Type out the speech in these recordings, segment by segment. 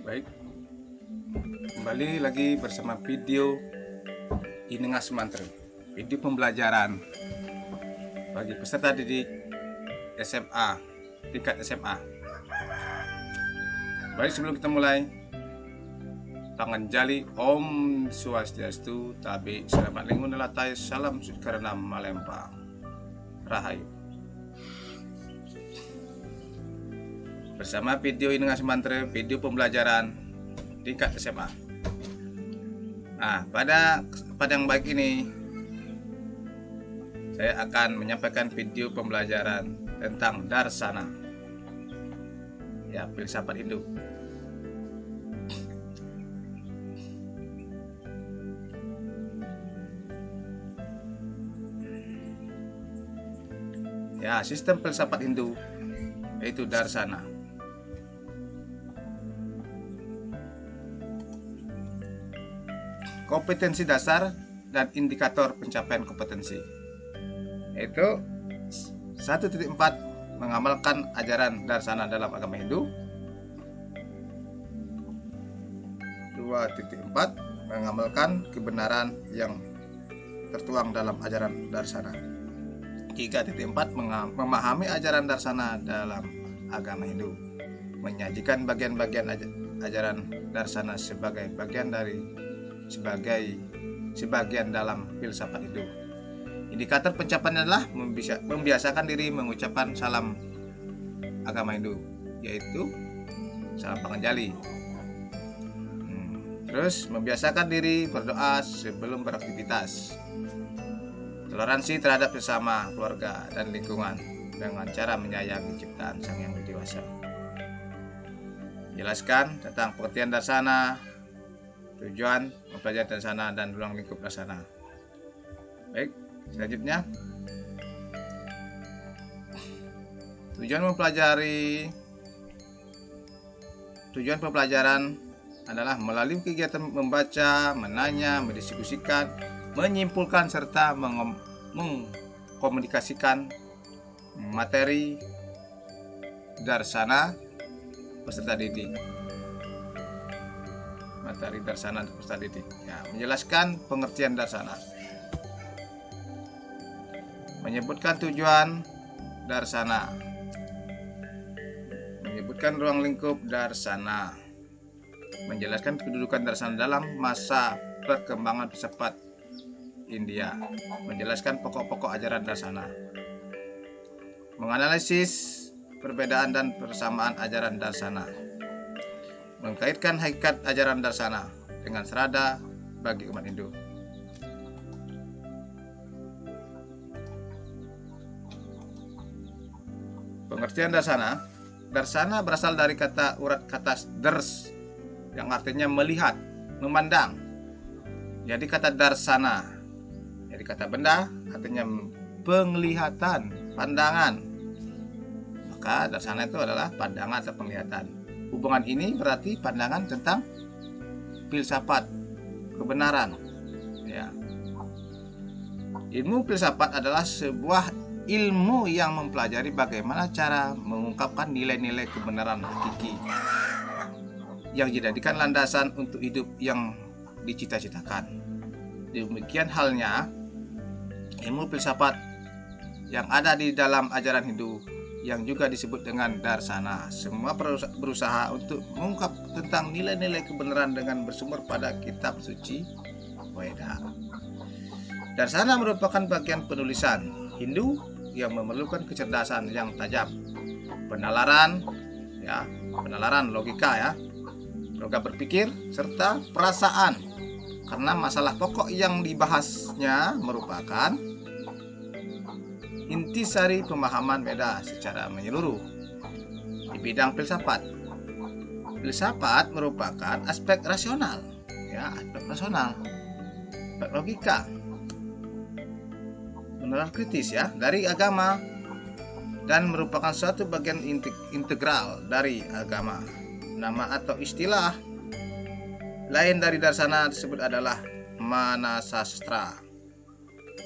Baik, kembali lagi bersama video Iningas Mantre, video pembelajaran bagi peserta didik SMA, tingkat SMA. Baik, sebelum kita mulai, tangan jali Om Swastiastu, tabi selamat lingun nelatai, salam karena malempa, rahayu. Bersama video Iningas Mantre, video pembelajaran tingkat SMA. Nah, pada yang baik ini saya akan menyampaikan video pembelajaran tentang Darsana, ya, filsafat Hindu. Ya, sistem filsafat Hindu yaitu Darsana. Kompetensi dasar dan indikator pencapaian kompetensi, yaitu 1.4 mengamalkan ajaran Darsana dalam agama Hindu. 2.4 mengamalkan kebenaran yang tertuang dalam ajaran Darsana. 3.4 memahami ajaran Darsana dalam agama Hindu, menyajikan bagian-bagian ajaran Darsana sebagai sebagian dalam filsafat Hindu. Indikator pencapaian adalah membiasakan diri mengucapkan salam agama Hindu, yaitu salam panganjali. Terus membiasakan diri berdoa sebelum beraktivitas. Toleransi terhadap sesama, keluarga, dan lingkungan dengan cara menyayangi ciptaan Sang Yang Widi Wasa. Jelaskan tentang pengertian Darsana, tujuan mempelajari Darsana, dan ruang lingkup Darsana. Baik, selanjutnya tujuan pembelajaran adalah melalui kegiatan membaca, menanya, mendiskusikan, menyimpulkan, serta mengkomunikasikan materi Darsana peserta didik. Materi Darsana untuk peserta didik, ya, menjelaskan pengertian Darsana, menyebutkan tujuan Darsana, menyebutkan ruang lingkup Darsana, menjelaskan kedudukan Darsana dalam masa perkembangan filsafat India, menjelaskan pokok-pokok ajaran Darsana, menganalisis perbedaan dan persamaan ajaran Darsana, mengkaitkan hakikat ajaran Darsana dengan serada bagi umat Hindu. Pengertian Darsana. Darsana berasal dari urat kata ders yang artinya melihat, memandang. Jadi kata Darsana, jadi kata benda artinya penglihatan, pandangan. Maka Darsana itu adalah pandangan atau penglihatan. Hubungan ini berarti pandangan tentang filsafat, kebenaran. Ya. Ilmu filsafat adalah sebuah ilmu yang mempelajari bagaimana cara mengungkapkan nilai-nilai kebenaran hakiki yang dijadikan landasan untuk hidup yang dicita-citakan. Demikian halnya ilmu filsafat yang ada di dalam ajaran Hindu yang juga disebut dengan Darsana. Semua berusaha untuk mengungkap tentang nilai-nilai kebenaran dengan bersumber pada kitab suci Weda. Darsana merupakan bagian penulisan Hindu yang memerlukan kecerdasan yang tajam, penalaran logika, logika berpikir, serta perasaan, karena masalah pokok yang dibahasnya merupakan intisari pemahaman Veda secara menyeluruh. Di bidang filsafat merupakan aspek rasional, aspek logika, menalar kritis, dari agama, dan merupakan suatu bagian integral dari agama. Nama atau istilah lain dari Darsana tersebut adalah Manasastra.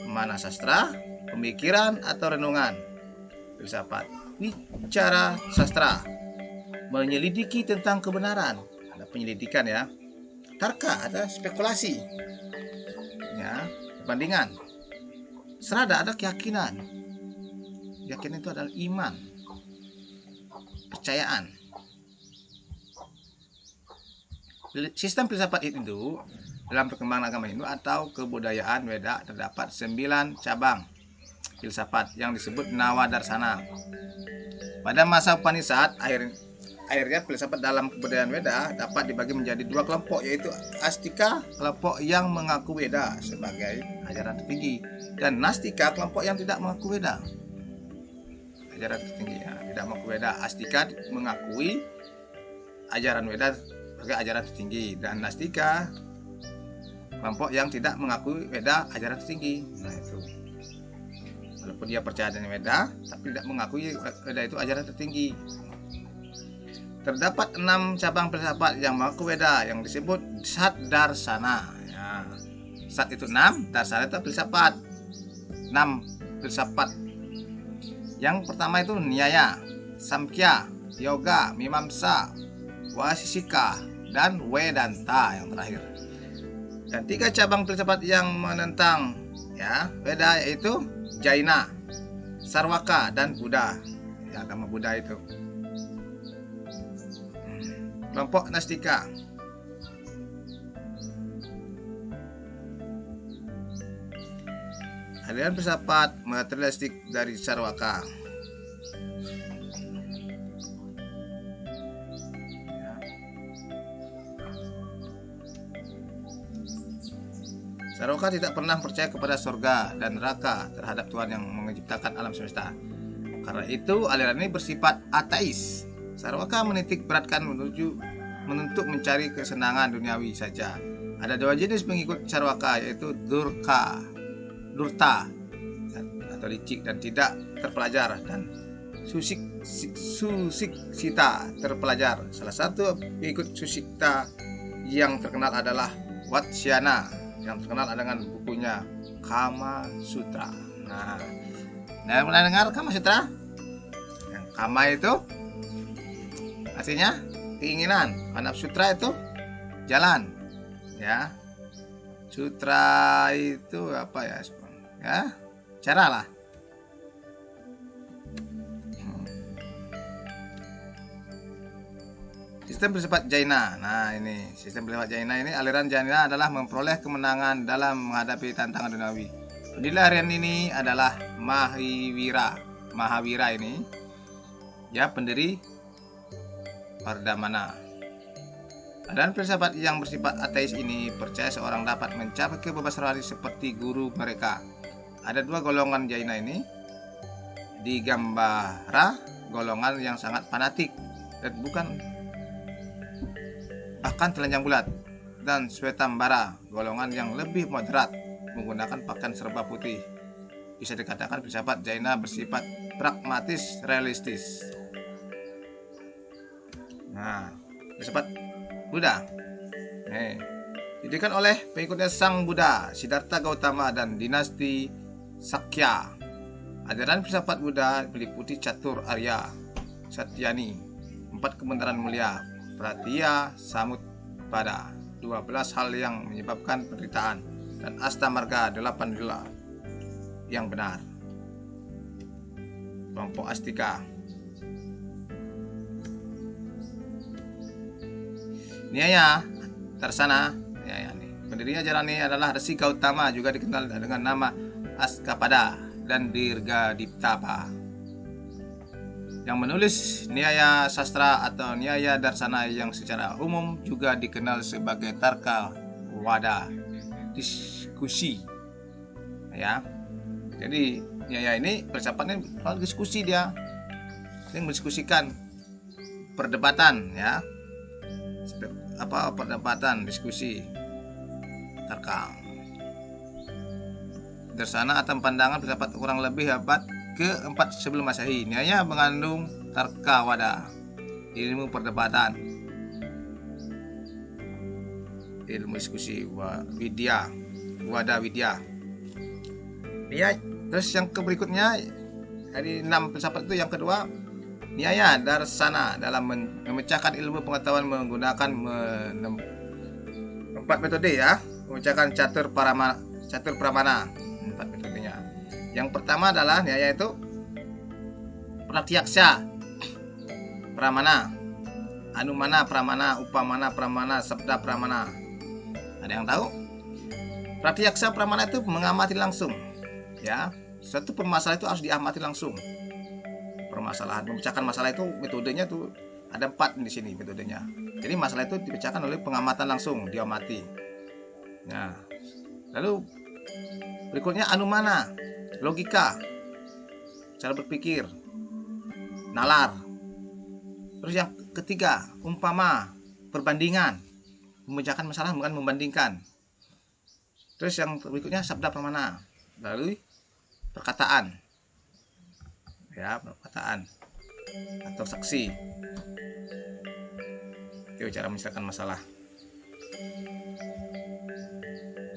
Manasastra, pemikiran atau renungan. Filsafat, bicara sastra, menyelidiki tentang kebenaran. ada penyelidikan ya. Tarka ada spekulasi, ya, perbandingan. Serada ada keyakinan. Keyakinan itu adalah iman, percayaan. Sistem filsafat itu dalam perkembangan agama Hindu atau kebudayaan Weda terdapat 9 cabang filsafat yang disebut Nawadarsana. Pada masa Upanishad, akhirnya filsafat dalam kebudayaan Weda dapat dibagi menjadi 2 kelompok, yaitu Astika, kelompok yang mengaku Weda sebagai ajaran tertinggi, dan Nastika, kelompok yang tidak mengaku Weda ajaran tertinggi, ya, tidak mengaku Weda. Astika mengakui ajaran Weda sebagai ajaran tertinggi, dan Nastika kelompok yang tidak mengakui Weda ajaran tertinggi. Nah itu, walaupun dia percaya dengan Weda tapi tidak mengakui Weda itu ajaran tertinggi. Terdapat 6 cabang filsafat yang mengaku Weda yang disebut Sat Darsana, ya. Sat itu 6, Darsana itu filsafat. 6 filsafat. Yang pertama itu Nyaya, Samkhya, Yoga, Mimamsa, Vaisesika, dan Vedanta yang terakhir. Dan 3 cabang filsafat yang menentang, ya, Weda, yaitu Jaina, Sarwaka, dan Buddha, ya, agama Buddha itu. Kelompok Nastika. Aliran filsafat materialistik dari Sarwaka. Sarwaka tidak pernah percaya kepada surga dan neraka terhadap Tuhan yang menciptakan alam semesta. Karena itu, aliran ini bersifat ateis. Sarwaka menitik beratkan menuntut mencari kesenangan duniawi saja. Ada 2 jenis pengikut Sarwaka, yaitu durta atau licik dan tidak terpelajar, dan susiksita, terpelajar. Salah satu pengikut susiksita yang terkenal adalah Watsyana, yang terkenal dengan bukunya Kama Sutra. Nah, pernah dengar Kama Sutra? Yang Kama itu artinya keinginan, Sutra itu jalan, ya. Sutra itu apa ya? Ya, cara lah. Sistem filsafat Jaina. Nah, ini sistem filsafat Jaina ini, aliran Jaina adalah memperoleh kemenangan dalam menghadapi tantangan duniawi. Pendiri aliran ini adalah Mahavira ini, ya, pendiri Vardhamana. Aliran filsafat yang bersifat ateis ini percaya seorang dapat mencapai kebebasan rohani seperti guru mereka. Ada 2 golongan Jaina ini. Digambara, golongan yang sangat fanatik dan bukan bahkan telanjang bulat, dan Swetambara, golongan yang lebih moderat, menggunakan pakaian serba putih. Bisa dikatakan filsafat Jaina bersifat pragmatis realistis. Nah, filsafat Buddha, didikan oleh pengikutnya Sang Buddha, Siddhartha Gautama, dan dinasti Sakya. Ajaran filsafat Buddha meliputi Catur Arya, Satyani, 4 kebenaran mulia, Pratya Samutpada, 12 hal yang menyebabkan penderitaan, dan Astamarga, 8 lila yang benar. Kelompok Astika. Nyaya Darsana, ya, pendiri ajaran ini adalah Resi Gautama, juga dikenal dengan nama Askapada dan Dirgadiptapa, yang menulis Nyaya Sastra atau Nyaya Darsana, yang secara umum juga dikenal sebagai Tarka Wada, diskusi, ya. Jadi Nyaya ini filsafatnya diskusi, dia mendiskusikan perdebatan, ya, perdebatan, diskusi. Tarka Darsana atau pandangan filsafat kurang lebih abad ke-4 sebelum Masehi. Nyaya mengandung Tarka Wada, ilmu perdebatan, ilmu diskusi, Wada Widya. Ya, terus yang berikutnya dari 6 filsafat itu, yang kedua Nyaya Darsana dalam memecahkan ilmu pengetahuan menggunakan 4 metode ya, memecahkan catur pramana, 4 metodenya. Yang pertama adalah nyaya itu Pratyaksa Pramana, Anumana Pramana, Upamana Pramana, Sabda Pramana. Ada yang tahu? Pratyaksa Pramana itu mengamati langsung ya. Suatu permasalahan itu harus diamati langsung. Permasalahan memecahkan masalah itu metodenya tuh ada 4 di sini metodenya. Jadi masalah itu dipecahkan oleh pengamatan langsung, diamati. Nah, lalu berikutnya Anumana, logika, cara berpikir, nalar. Terus yang ketiga Umpama, perbandingan, memecahkan masalah bukan membandingkan. Terus yang berikutnya Sabda Pramana, lalu perkataan ya, perkataan atau saksi. Itu cara menyelesaikan masalah.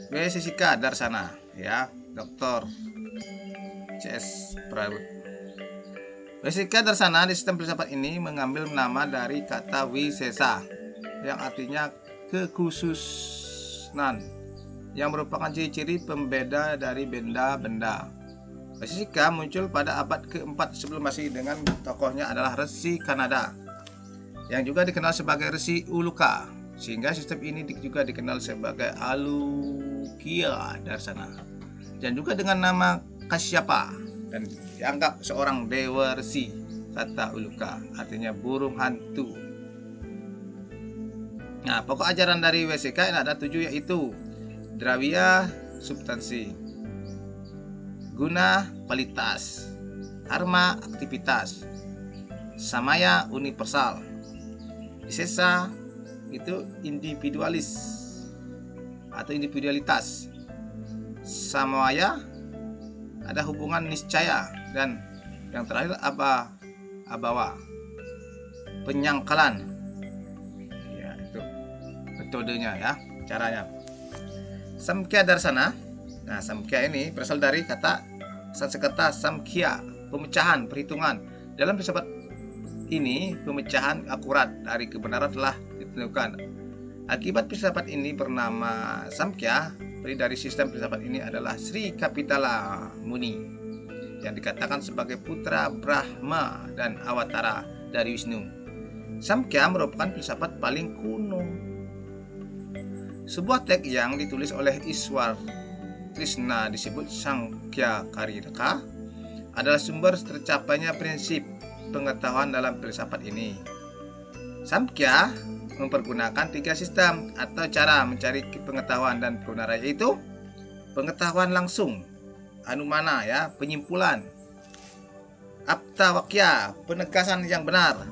Wesika Darsana ya, Dr. CS Prabut. Wesika Darsana di sistem filsafat ini mengambil nama dari kata wisesa yang artinya kekhususan, yang merupakan ciri-ciri pembeda dari benda-benda. Wesika muncul pada abad ke-4 sebelum Masehi dengan tokohnya adalah Resi Kanada yang juga dikenal sebagai Resi Uluka, sehingga sistem ini juga dikenal sebagai Alukya Darsana dan juga dengan nama Kasyapa, dan dianggap seorang dewa resi. Kata Uluka artinya burung hantu. Nah, pokok ajaran dari Wesika ada 7, yaitu Dravya substansi, guna kualitas, karma aktivitas, samaya universal, wisesa itu individualis atau individualitas, samaya ada hubungan niscaya, dan yang terakhir abawa, penyangkalan. Ya, itu metodenya ya, caranya. Samkhya Darsana. Nah, Samkhya ini berasal dari kata Sanskerta Samkhya, pemecahan, perhitungan. Dalam filsafat ini, pemecahan akurat dari kebenaran telah ditentukan. Akibat filsafat ini bernama Samkhya, peri dari sistem filsafat ini adalah Sri Kapitala Muni, yang dikatakan sebagai putra Brahma dan awatara dari Wisnu. Samkhya merupakan filsafat paling kuno. Sebuah teks yang ditulis oleh Iswar Krishna disebut Sankhya Kariraka adalah sumber tercapainya prinsip pengetahuan dalam filsafat ini. Samkhya mempergunakan 3 sistem atau cara mencari pengetahuan dan kebenaran, yaitu pengetahuan langsung, Anumana ya, penyimpulan, Aptawakya, penegasan yang benar.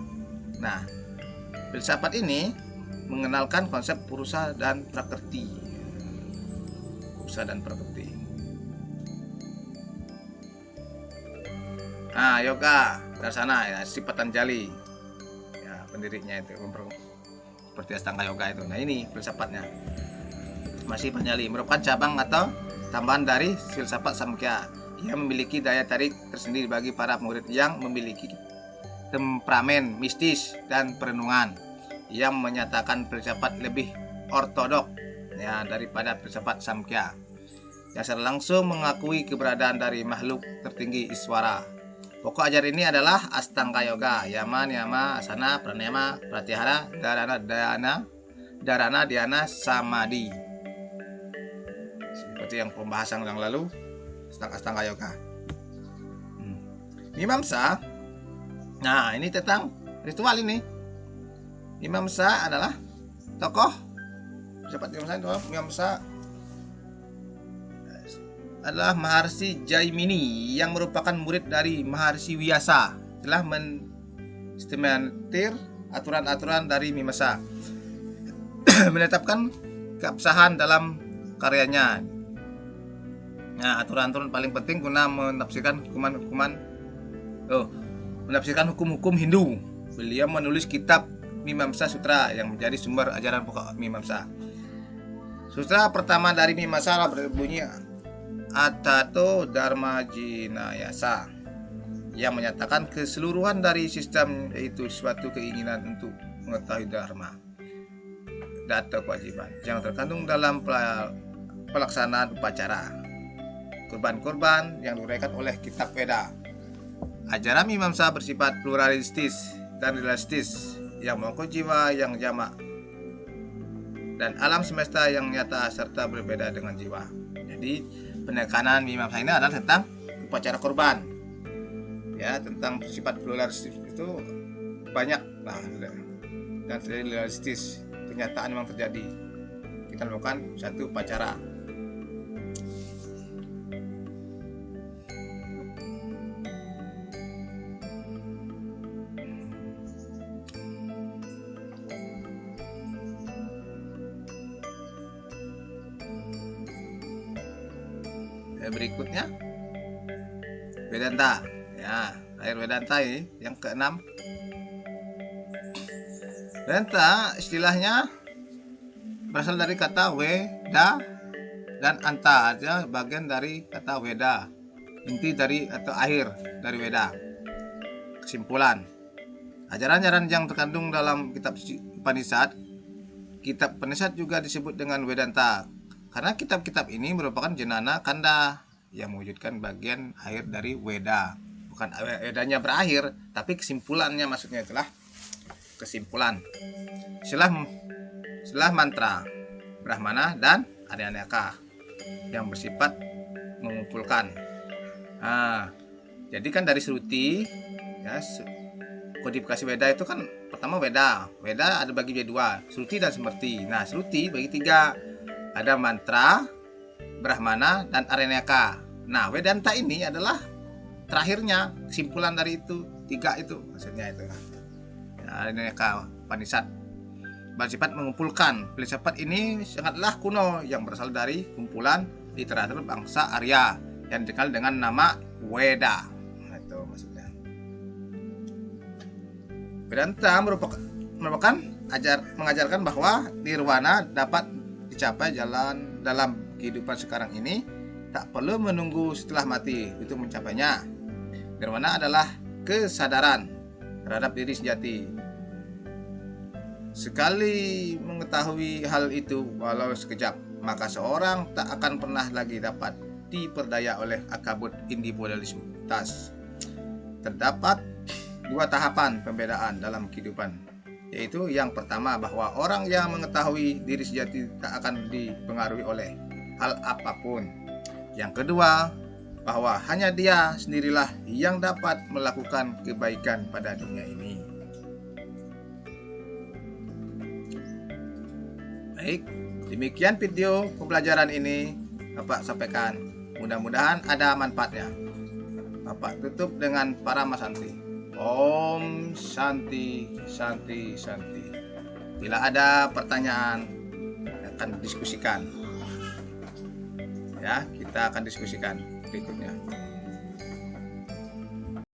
Nah, filsafat ini mengenalkan konsep Purusa dan Prakrti. Purusa dan Prakrti. Nah, Yoga Darsana ya, si Patanjali ya, pendirinya itu seperti Astanga Yoga itu. Nah, ini filsafatnya. Masih Patanjali merupakan cabang atau tambahan dari filsafat Samkhya. Ia memiliki daya tarik tersendiri bagi para murid yang memiliki temperamen mistis dan perenungan. Ia menyatakan filsafat lebih ortodok ya daripada filsafat Samkhya, yang secara langsung mengakui keberadaan dari makhluk tertinggi Iswara. Pokok ajaran ini adalah Astanga Yoga, Yama, Niyama, Asana, Pranayama, Pratyahara, Dharana, Dhyana, Samadhi. Seperti yang pembahasan yang lalu, Astanga Yoga. Mimamsa. Nah, ini tentang ritual ini. Mimamsa adalah tokoh Mimamsa adalah Maharsi Jaimini yang merupakan murid dari Maharsi Vyasa. Telah mensistematisir aturan-aturan dari Mimamsa, menetapkan keabsahan dalam karyanya. Nah, aturan-aturan paling penting guna menafsirkan menafsirkan hukum-hukum Hindu. Beliau menulis kitab Mimamsa Sutra yang menjadi sumber ajaran pokok Mimamsa. Sutra pertama dari Mimamsa berbunyi Atato Dharma Jinayasa, yang menyatakan keseluruhan dari sistem, yaitu suatu keinginan untuk mengetahui dharma atau kewajiban yang terkandung dalam pelaksanaan upacara, kurban-kurban yang diuraikan oleh kitab Weda. Ajaran Mimamsa bersifat pluralistis dan realistis yang mengaku jiwa yang jamak dan alam semesta yang nyata serta berbeda dengan jiwa. Jadi penekanan Mimamsa ini adalah tentang upacara kurban, ya, tentang sifat pluralistis itu banyak lah, dan realistis, kenyataan memang terjadi. Kita lakukan satu upacara. Berikutnya Vedanta, ya, air Vedanta ini yang keenam. Vedanta istilahnya berasal dari kata Weda dan Anta, artinya bagian dari kata Weda, inti dari atau akhir dari Weda, kesimpulan. Ajaran-ajaran yang terkandung dalam kitab Upanishad, kitab Upanishad juga disebut dengan Vedanta karena kitab-kitab ini merupakan jenana kanda yang mewujudkan bagian akhir dari Weda. Bukan Wedanya berakhir, tapi kesimpulannya, maksudnya itulah kesimpulan. Setelah mantra, Brahmana dan Aranyaka yang bersifat mengumpulkan. Nah, jadi kan dari Sruti, ya, kodifikasi Weda itu kan pertama Weda ada bagi jadi dua, Sruti dan Smrti. Nah, Sruti bagi tiga, ada mantra, Brahmana, dan Aranyaka. Nah, Vedanta ini adalah terakhirnya, kesimpulan dari itu tiga itu, maksudnya itu. Aranyaka Upanishad bersifat mengumpulkan. Filsafat ini sangatlah kuno yang berasal dari kumpulan literatur bangsa Arya yang dikenal dengan nama Weda. Nah, itu maksudnya. Vedanta merupakan mengajarkan bahwa nirwana dapat dicapai jalan dalam kehidupan sekarang ini, tak perlu menunggu setelah mati untuk mencapainya. Nirwana adalah kesadaran terhadap diri sejati. Sekali mengetahui hal itu walau sekejap, maka seorang tak akan pernah lagi dapat diperdaya oleh akabut individualitas. Terdapat dua tahapan pembedaan dalam kehidupan, yaitu yang pertama bahwa orang yang mengetahui diri sejati tak akan dipengaruhi oleh hal apapun. Yang kedua, bahwa hanya dia sendirilah yang dapat melakukan kebaikan pada dunia ini. Baik, demikian video pembelajaran ini Bapak sampaikan. Mudah-mudahan ada manfaatnya. Bapak tutup dengan Parama Santi. Om Santi, Santi, Santi. Bila ada pertanyaan, akan diskusikan. Ya, kita akan diskusikan berikutnya.